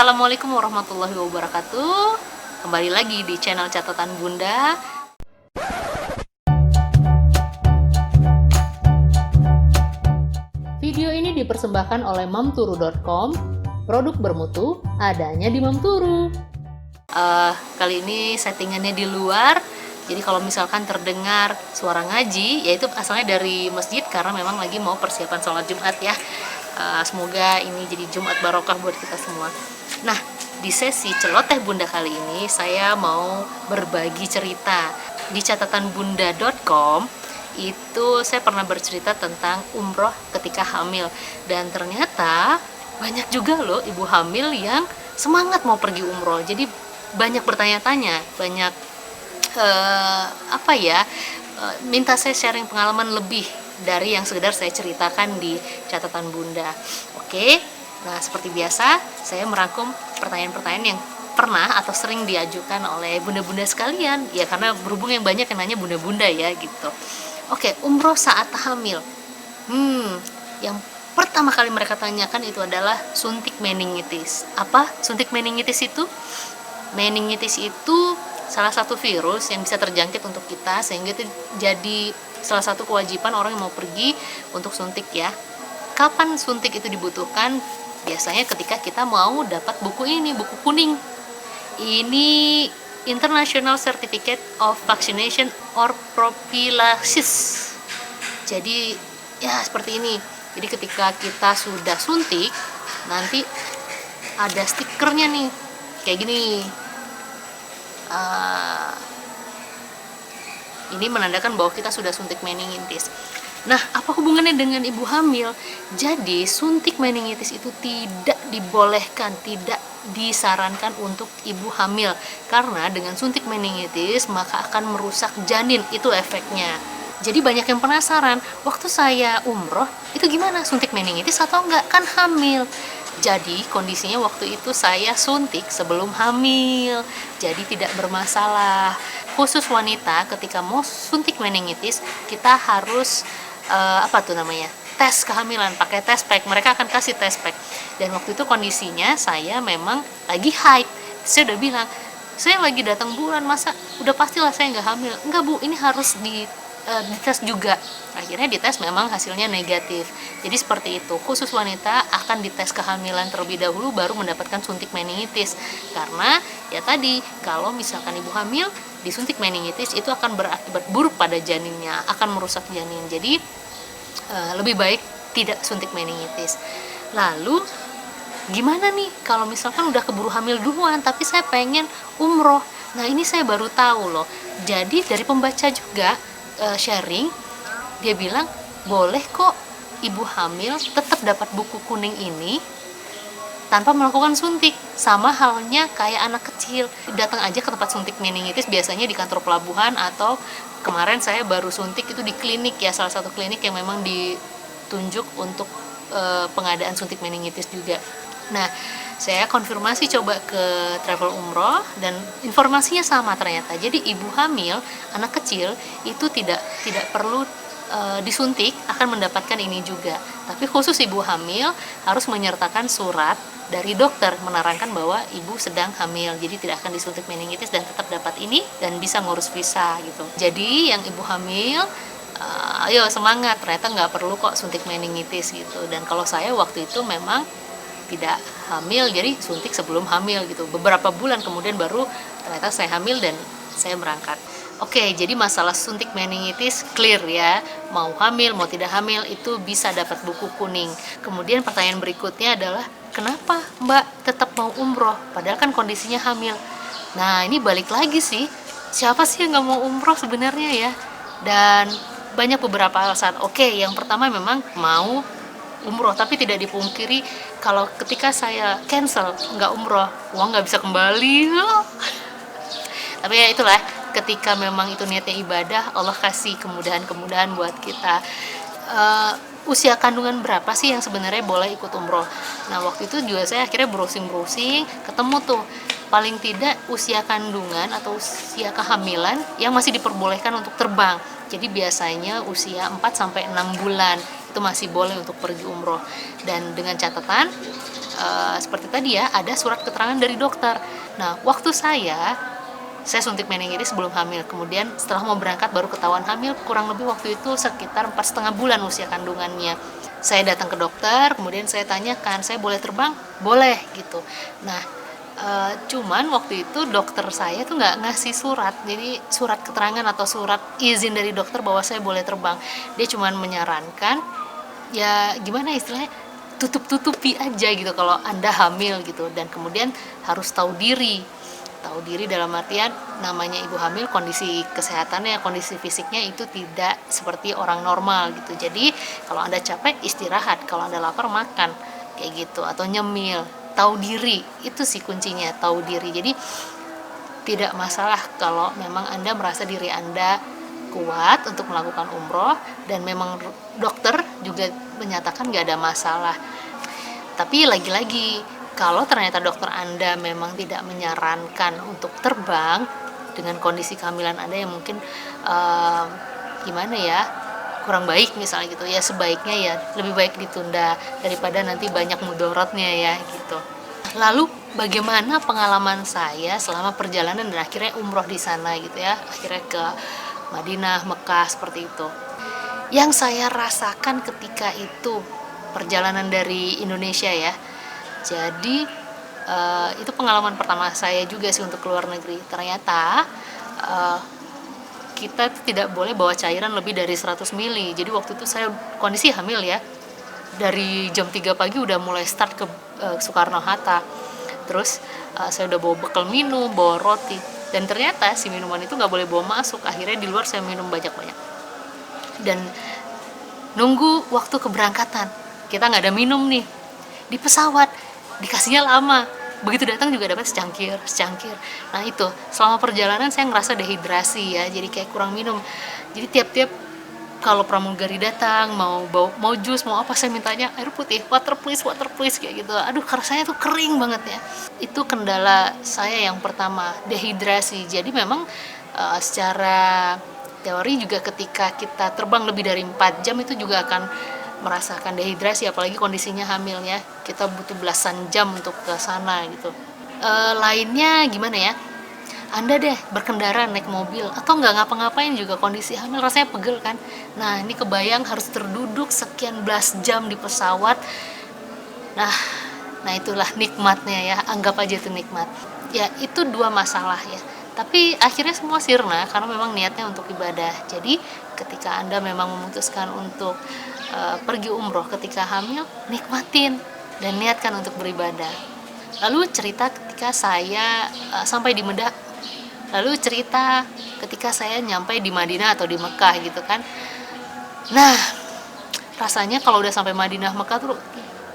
Assalamualaikum warahmatullahi wabarakatuh. Kembali lagi di channel Catatan Bunda. Video ini dipersembahkan oleh mamturu.com, produk bermutu adanya di Mamturu. Kali ini settingannya di luar, jadi kalau misalkan terdengar suara ngaji, yaitu asalnya dari masjid karena memang lagi mau persiapan sholat Jumat ya. Semoga ini jadi Jumat barokah buat kita semua. Nah, di sesi celoteh Bunda kali ini saya mau berbagi cerita. Di catatanbunda.com itu saya pernah bercerita tentang umroh ketika hamil, dan ternyata banyak juga loh ibu hamil yang semangat mau pergi umroh. Jadi banyak bertanya-tanya, banyak minta saya sharing pengalaman lebih dari yang sekedar saya ceritakan di catatan Bunda. Oke, nah seperti biasa saya merangkum pertanyaan-pertanyaan yang pernah atau sering diajukan oleh bunda-bunda sekalian, ya karena berhubung yang banyak yang nanya bunda-bunda ya gitu. Oke, umroh saat hamil. Yang pertama kali mereka tanyakan itu adalah suntik meningitis. Apa suntik meningitis itu? Meningitis itu salah satu virus yang bisa terjangkit untuk kita, sehingga itu jadi salah satu kewajiban orang yang mau pergi untuk suntik ya. Kapan suntik itu dibutuhkan? Biasanya ketika kita mau dapat buku ini, buku kuning. Ini International Certificate of Vaccination or Prophylaxis. Jadi ya seperti ini. Jadi ketika kita sudah suntik, nanti ada stikernya nih, kayak gini. Ini menandakan bahwa kita sudah suntik meningitis. Nah, apa hubungannya dengan ibu hamil? Jadi, suntik meningitis itu tidak dibolehkan, tidak disarankan untuk ibu hamil. Karena dengan suntik meningitis, maka akan merusak janin, itu efeknya. Jadi banyak yang penasaran, waktu saya umroh, itu gimana? Suntik meningitis atau enggak? Kan hamil. Jadi kondisinya waktu itu saya suntik sebelum hamil, jadi tidak bermasalah. Khusus wanita ketika mau suntik meningitis, kita harus tes kehamilan, pakai test pack. Mereka akan kasih test pack. Dan waktu itu kondisinya saya memang lagi haid. Saya udah bilang, saya lagi datang bulan, masa udah pastilah saya nggak hamil. Enggak bu, ini harus dites juga. Akhirnya dites, memang hasilnya negatif. Jadi seperti itu, khusus wanita akan dites kehamilan terlebih dahulu baru mendapatkan suntik meningitis. Karena ya tadi, kalau misalkan ibu hamil disuntik meningitis itu akan berakibat buruk pada janinnya, akan merusak janin. Jadi lebih baik tidak suntik meningitis. Lalu gimana nih kalau misalkan udah keburu hamil duluan tapi saya pengen umroh? Nah, ini saya baru tahu loh. Jadi dari pembaca juga sharing, dia bilang boleh kok ibu hamil tetap dapat buku kuning ini tanpa melakukan suntik. Sama halnya kayak anak kecil, datang aja ke tempat suntik meningitis, biasanya di kantor pelabuhan, atau kemarin saya baru suntik itu di klinik ya, salah satu klinik yang memang ditunjuk untuk pengadaan suntik meningitis juga. Nah, saya konfirmasi coba ke travel umroh dan informasinya sama ternyata. Jadi ibu hamil, anak kecil itu tidak perlu disuntik, akan mendapatkan ini juga. Tapi khusus ibu hamil harus menyertakan surat dari dokter menerangkan bahwa ibu sedang hamil, jadi tidak akan disuntik meningitis dan tetap dapat ini dan bisa ngurus visa gitu. Jadi yang ibu hamil, ayo semangat, ternyata nggak perlu kok suntik meningitis gitu. Dan kalau saya waktu itu memang tidak hamil, jadi suntik sebelum hamil gitu. Beberapa bulan kemudian baru ternyata saya hamil dan saya berangkat. Oke, jadi masalah suntik meningitis clear ya. Mau hamil, mau tidak hamil itu bisa dapat buku kuning. Kemudian pertanyaan berikutnya adalah, kenapa Mbak tetap mau umroh padahal kan kondisinya hamil? Nah, ini balik lagi sih, siapa sih yang nggak mau umroh sebenarnya ya? Dan banyak beberapa alasan. Oke, yang pertama memang mau umroh, tapi tidak dipungkiri kalau ketika saya cancel nggak umroh, uang nggak bisa kembali. Tapi ya itulah, ketika memang itu niatnya ibadah, Allah kasih kemudahan-kemudahan buat kita. Usia kandungan berapa sih yang sebenarnya boleh ikut umroh? Nah, waktu itu juga saya akhirnya browsing, ketemu tuh paling tidak usia kandungan atau usia kehamilan yang masih diperbolehkan untuk terbang. Jadi biasanya usia 4-6 bulan itu masih boleh untuk pergi umroh. Dan dengan catatan seperti tadi ya, ada surat keterangan dari dokter. Nah, waktu saya suntik meningitis sebelum hamil, kemudian setelah mau berangkat baru ketahuan hamil, kurang lebih waktu itu sekitar 4,5 bulan usia kandungannya. Saya datang ke dokter, kemudian saya tanyakan, saya boleh terbang? Boleh gitu. Nah, cuman waktu itu dokter saya tuh nggak ngasih surat, jadi surat keterangan atau surat izin dari dokter bahwa saya boleh terbang. Dia cuman menyarankan, ya gimana istilahnya, tutup-tutupi aja gitu kalau Anda hamil gitu, dan kemudian harus tahu diri. Tahu diri dalam artian, namanya ibu hamil, kondisi kesehatannya, kondisi fisiknya itu tidak seperti orang normal gitu. Jadi kalau Anda capek, istirahat, kalau Anda lapar, makan, kayak gitu, atau nyemil. Tahu diri, itu sih kuncinya, tahu diri. Jadi tidak masalah kalau memang Anda merasa diri Anda kuat untuk melakukan umroh, dan memang dokter juga menyatakan gak ada masalah. Tapi lagi-lagi, kalau ternyata dokter Anda memang tidak menyarankan untuk terbang dengan kondisi kehamilan Anda yang mungkin gimana ya, kurang baik misalnya gitu, ya sebaiknya ya lebih baik ditunda daripada nanti banyak mudorotnya ya gitu. Lalu bagaimana pengalaman saya selama perjalanan dan akhirnya umroh di sana gitu ya, akhirnya ke Madinah, Mekah, seperti itu. Yang saya rasakan ketika itu perjalanan dari Indonesia ya, jadi itu pengalaman pertama saya juga sih untuk keluar negeri. Ternyata kita tidak boleh bawa cairan lebih dari 100 mili. Jadi waktu itu saya kondisi hamil ya, dari jam 3 pagi udah mulai start ke Soekarno-Hatta. Terus saya udah bawa bekal minum, bawa roti, dan ternyata si minuman itu nggak boleh bawa masuk. Akhirnya di luar saya minum banyak-banyak, dan nunggu waktu keberangkatan, kita nggak ada minum nih. Di pesawat dikasihnya lama, begitu datang juga dapat secangkir. Nah itu, selama perjalanan saya ngerasa dehidrasi ya, jadi kayak kurang minum. Jadi tiap-tiap kalau pramugari datang, mau jus, mau apa, saya mintanya air putih, water please kayak gitu. Aduh, rasanya tuh kering banget ya. Itu kendala saya yang pertama, dehidrasi. Jadi memang secara teori juga ketika kita terbang lebih dari 4 jam itu juga akan merasakan dehidrasi, apalagi kondisinya hamil ya. Kita butuh belasan jam untuk ke sana gitu. Lainnya gimana ya? Anda deh berkendara naik mobil atau nggak ngapa-ngapain juga kondisi hamil, rasanya pegel kan. Nah ini kebayang harus terduduk sekian belas jam di pesawat. Nah itulah nikmatnya ya, anggap aja itu nikmat ya. Itu dua masalah ya, tapi akhirnya semua sirna karena memang niatnya untuk ibadah. Jadi ketika Anda memang memutuskan untuk pergi umroh ketika hamil, nikmatin dan niatkan untuk beribadah. Lalu cerita ketika saya sampai di Lalu cerita ketika saya nyampe di Madinah atau di Mekah gitu kan. Nah, rasanya kalau udah sampai Madinah, Mekah tuh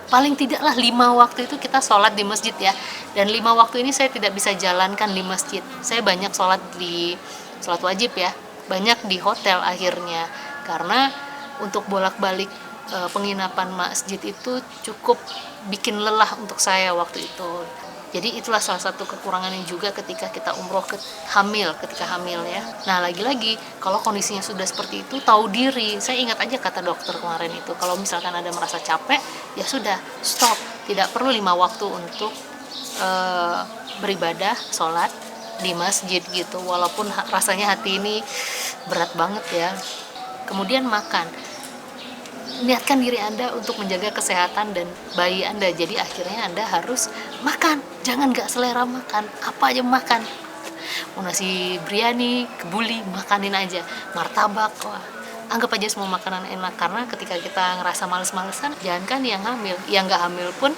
paling tidaklah 5 waktu itu kita sholat di masjid ya. Dan 5 waktu ini saya tidak bisa jalankan di masjid. Saya banyak sholat wajib ya, banyak di hotel akhirnya. Karena untuk bolak-balik penginapan masjid itu cukup bikin lelah untuk saya waktu itu. Jadi itulah salah satu kekurangannya juga ketika kita umroh ketika hamil ya. Nah lagi-lagi kalau kondisinya sudah seperti itu, tahu diri. Saya ingat aja kata dokter kemarin itu, kalau misalkan ada merasa capek, ya sudah stop. Tidak perlu 5 waktu untuk beribadah, sholat di masjid gitu. Walaupun rasanya hati ini berat banget ya. Kemudian makan. Niatkan diri Anda untuk menjaga kesehatan dan bayi Anda. Jadi akhirnya Anda harus makan, jangan gak selera makan, apa aja makan. Mau nasi biryani, kebuli, makanin aja. Martabak, wah, anggap aja semua makanan enak. Karena ketika kita ngerasa males-malesan, jangankan yang hamil, yang gak hamil pun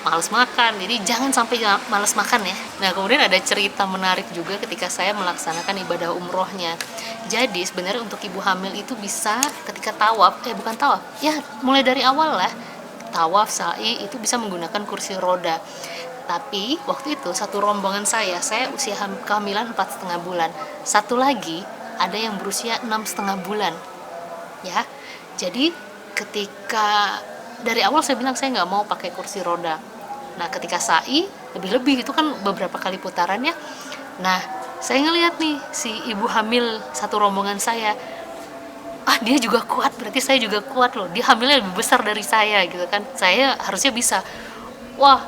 males makan. Jadi jangan sampai males makan ya. Nah kemudian ada cerita menarik juga ketika saya melaksanakan ibadah umrohnya. Jadi sebenarnya untuk ibu hamil itu bisa ketika tawaf, bukan tawaf ya, mulai dari awal lah, tawaf, sa'i itu bisa menggunakan kursi roda. Tapi waktu itu satu rombongan saya usia kehamilan 4,5 bulan, satu lagi ada yang berusia 6,5 bulan ya. Jadi ketika dari awal saya bilang saya nggak mau pakai kursi roda. Nah ketika sa'i lebih-lebih itu kan beberapa kali putaran ya. Nah saya ngelihat nih si ibu hamil satu rombongan saya, dia juga kuat, berarti saya juga kuat loh. Dia hamilnya lebih besar dari saya gitu kan. Saya harusnya bisa. Wah,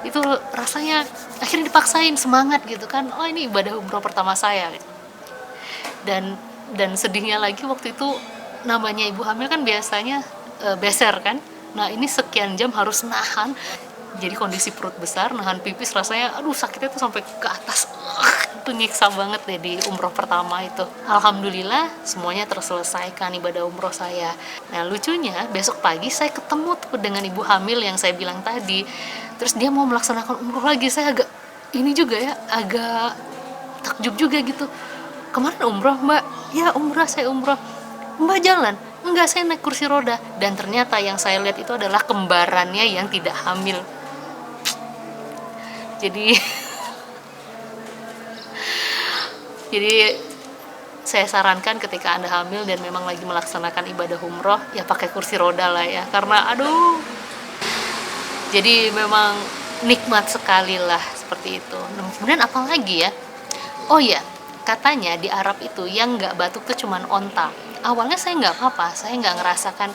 itu rasanya akhirnya dipaksain semangat gitu kan, oh ini ibadah umroh pertama saya gitu. dan dan sedihnya lagi waktu itu, namanya ibu hamil kan biasanya beser kan. Nah ini sekian jam harus nahan, jadi kondisi perut besar, nahan pipis, rasanya aduh sakitnya tuh sampai ke atas. Itu nyiksa banget deh di umroh pertama itu. Alhamdulillah semuanya terselesaikan ibadah umroh saya. Nah lucunya besok pagi saya ketemu tuh dengan ibu hamil yang saya bilang tadi, terus dia mau melaksanakan umroh lagi. Saya agak ini juga ya, agak takjub juga gitu. Kemarin umroh mbak? Ya umroh, saya umroh. Mbak jalan? Enggak, saya naik kursi roda. Dan ternyata yang saya lihat itu adalah kembarannya yang tidak hamil. Jadi jadi saya sarankan ketika Anda hamil dan memang lagi melaksanakan ibadah umroh, ya pakai kursi roda lah ya, karena aduh, jadi memang nikmat sekali lah seperti itu. Nah, kemudian apa lagi ya? Oh iya, katanya di Arab itu yang nggak batuk tuh cuman onta. Awalnya saya nggak apa-apa, saya nggak ngerasakan,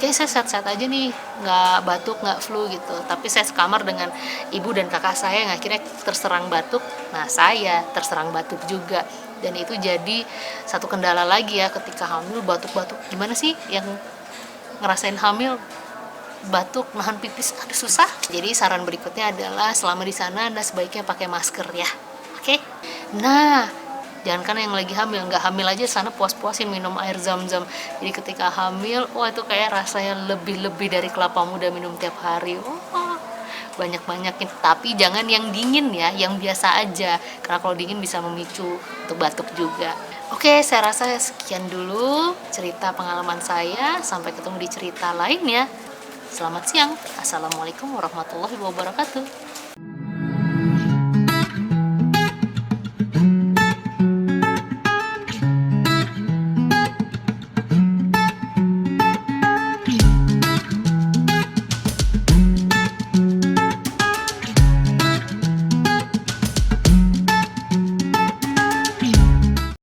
kayak saya sehat-sehat aja nih, nggak batuk, nggak flu gitu. Tapi saya sekamar dengan ibu dan kakak saya yang akhirnya terserang batuk. Nah saya terserang batuk juga. Dan itu jadi satu kendala lagi ya ketika hamil, batuk-batuk. Gimana sih yang ngerasain hamil batuk, nahan pipis, aduh susah. Jadi saran berikutnya adalah selama di sana Anda sebaiknya pakai masker ya. Oke? Nah, jangan kan yang lagi hamil, nggak hamil aja sana puas-puasin minum air zam-zam. Jadi ketika hamil, wah itu kayak rasanya lebih-lebih dari kelapa muda minum tiap hari. Oh, banyak-banyakin. Tapi jangan yang dingin ya, yang biasa aja. Karena kalau dingin bisa memicu untuk batuk juga. Oke, saya rasa sekian dulu cerita pengalaman saya. Sampai ketemu di cerita lainnya. Selamat siang. Assalamualaikum warahmatullahi wabarakatuh.